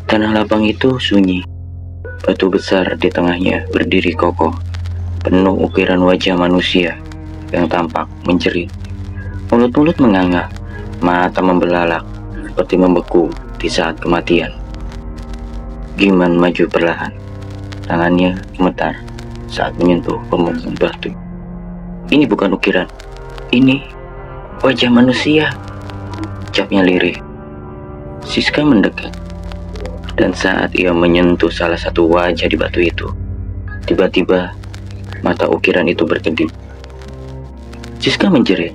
Tanah lapang itu sunyi, batu besar di tengahnya berdiri kokoh, penuh ukiran wajah manusia yang tampak menjerit. Mulut-mulut menganga, mata membelalak seperti membeku di saat kematian. Giman maju perlahan, tangannya gemetar saat menyentuh permukaan batu. Ini bukan ukiran, ini wajah manusia, ucapnya lirih. Siska mendekat, dan saat ia menyentuh salah satu wajah di batu itu, tiba-tiba mata ukiran itu berkedip. Siska menjerit,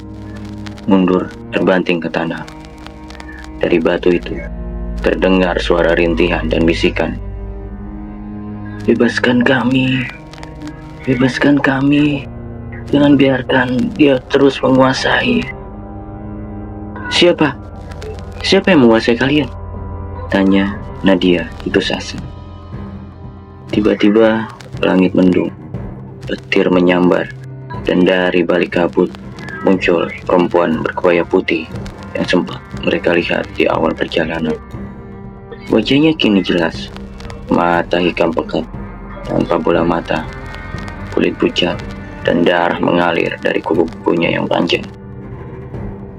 mundur terbanting ke tanah. Dari batu itu terdengar suara rintihan dan bisikan. Bebaskan kami, jangan biarkan dia terus menguasai. Siapa yang menguasai kalian? Tanya Nadia putus asa. Tiba-tiba langit mendung, petir menyambar, dan dari balik kabut muncul perempuan berkebaya putih yang sempat mereka lihat di awal perjalanan. Wajahnya kini jelas, mata hikam pekat tanpa bola mata, kulit pucat, dan darah mengalir dari kuku-kukunya yang panjang.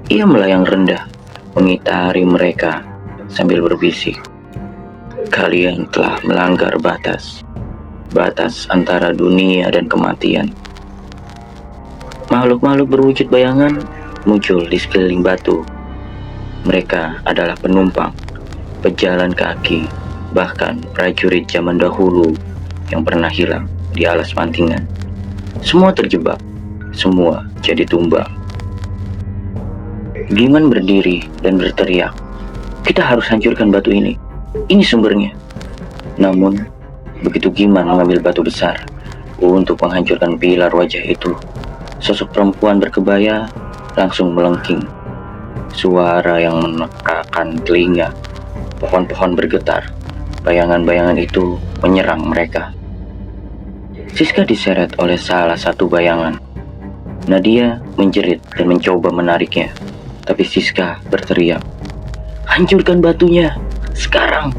Ia melayang rendah, mengitari mereka sambil berbisik, "Kalian telah melanggar batas antara dunia dan kematian." Makhluk-makhluk berwujud bayangan muncul di sekeliling batu. Mereka adalah penumpang, pejalan kaki, bahkan prajurit zaman dahulu yang pernah hilang di alas mantingan. Semua terjebak, semua jadi tumbang. Giman berdiri dan berteriak, "Kita harus hancurkan batu ini. Ini sumbernya." Namun, begitu Giman mengambil batu besar untuk menghancurkan pilar wajah itu, sosok perempuan berkebaya langsung melengking. Suara yang menekakkan telinga, pohon-pohon bergetar, bayangan-bayangan itu menyerang mereka. Siska diseret oleh salah satu bayangan. Nadia menjerit dan mencoba menariknya, tapi Siska berteriak, "Hancurkan batunya, sekarang!"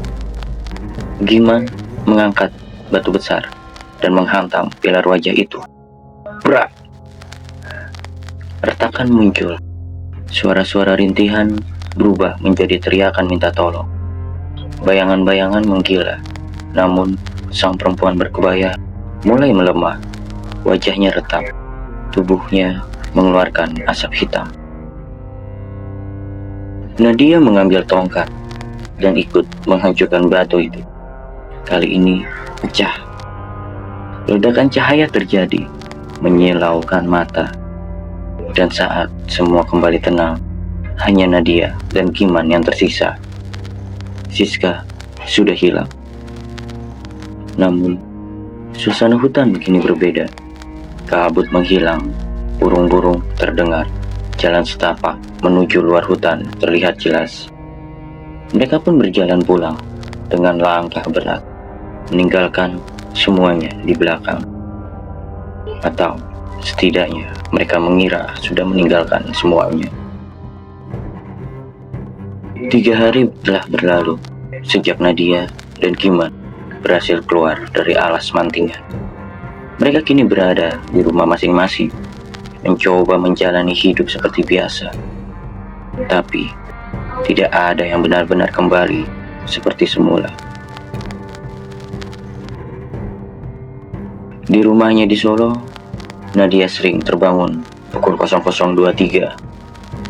Giman mengangkat batu besar dan menghantam pilar wajah itu. Brak! Retakan muncul. Suara-suara rintihan berubah menjadi teriakan minta tolong. Bayangan-bayangan menggila, namun sang perempuan berkebaya mulai melemah. Wajahnya retak, tubuhnya mengeluarkan asap hitam. Nadia mengambil tongkat dan ikut menghancurkan batu itu. Kali ini pecah. Ledakan cahaya terjadi, menyilaukan mata. Dan saat semua kembali tenang, hanya Nadia dan Giman yang tersisa. Siska sudah hilang. Namun, suasana hutan kini berbeda. Kabut menghilang, burung-burung terdengar. Jalan setapak menuju luar hutan terlihat jelas. Mereka pun berjalan pulang dengan langkah berat, meninggalkan semuanya di belakang. Atau setidaknya mereka mengira sudah meninggalkan semuanya. 3 hari telah berlalu sejak Nadia dan Giman berhasil keluar dari alas mantingan. Mereka kini berada di rumah masing-masing, mencoba menjalani hidup seperti biasa. Tapi tidak ada yang benar-benar kembali seperti semula. Di rumahnya di Solo, Nadia sering terbangun pukul 00.23,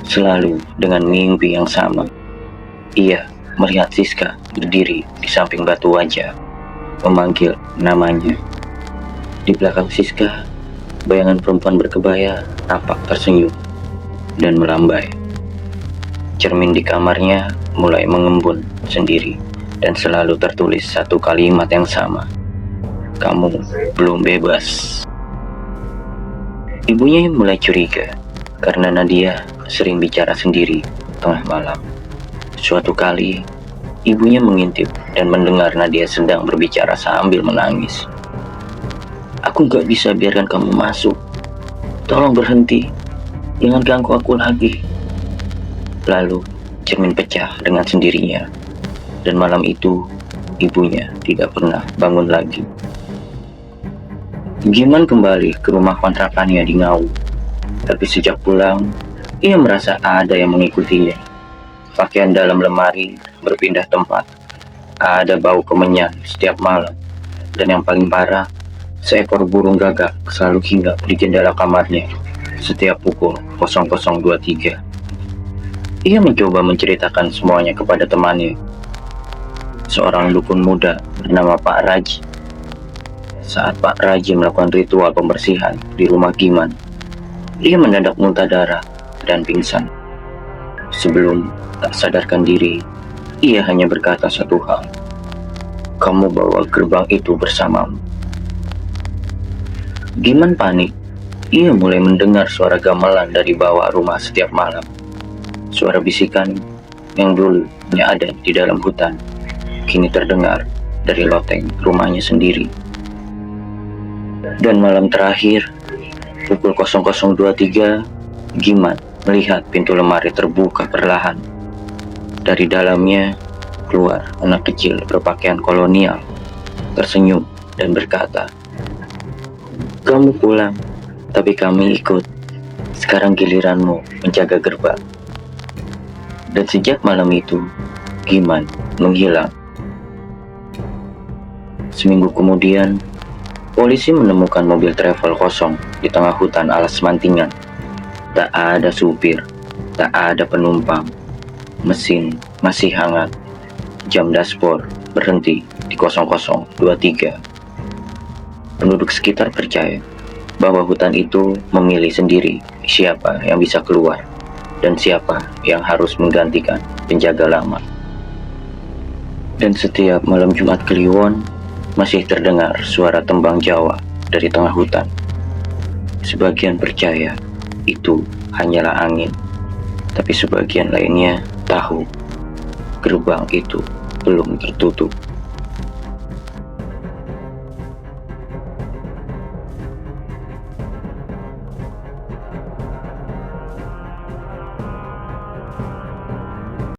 selalu dengan mimpi yang sama. Ia melihat Siska berdiri di samping batu wajah, memanggil namanya. Di belakang Siska, bayangan perempuan berkebaya tampak tersenyum dan melambai. Cermin di kamarnya mulai mengembun sendiri dan selalu tertulis satu kalimat yang sama, "Kamu belum bebas." Ibunya mulai curiga karena Nadia sering bicara sendiri tengah malam. Suatu kali, ibunya mengintip dan mendengar Nadia sedang berbicara sambil menangis. "Aku gak bisa biarkan kamu masuk. Tolong berhenti. Jangan ganggu aku lagi." Lalu cermin pecah dengan sendirinya, dan malam itu ibunya tidak pernah bangun lagi. Giman kembali ke rumah kontrakannya di Ngawi. Tapi sejak pulang, ia merasa ada yang mengikutinya. Pakaian dalam lemari berpindah tempat. Ada bau kemenyan setiap malam. Dan yang paling parah, seekor burung gagak selalu hinggap di jendela kamarnya setiap pukul 00.23. Ia mencoba menceritakan semuanya kepada temannya, seorang dukun muda bernama Pak Raji. Saat Pak Raji melakukan ritual pembersihan di rumah Giman, ia mendadak muntah darah dan pingsan. Sebelum tak sadarkan diri, ia hanya berkata satu hal, "Kamu bawa gerbang itu bersamamu." Giman panik. Ia mulai mendengar suara gamelan dari bawah rumah setiap malam. Suara bisikan yang dulunya ada di dalam hutan, kini terdengar dari loteng rumahnya sendiri. Dan malam terakhir, pukul 00.23, Giman melihat pintu lemari terbuka perlahan. Dari dalamnya keluar anak kecil berpakaian kolonial, tersenyum dan berkata, "Kamu pulang, tapi kami ikut. Sekarang giliranmu menjaga gerbang." Dan sejak malam itu, Giman menghilang. Seminggu kemudian, polisi menemukan mobil travel kosong di tengah hutan alas Mantingan. Tak ada supir, tak ada penumpang. Mesin masih hangat. Jam dashboard berhenti di 00.23. Penduduk sekitar percaya bahwa hutan itu memilih sendiri siapa yang bisa keluar dan siapa yang harus menggantikan penjaga lama. Dan setiap malam Jumat Kliwon, masih terdengar suara tembang Jawa dari tengah hutan. Sebagian percaya itu hanyalah angin, tapi sebagian lainnya tahu gerbang itu belum tertutup.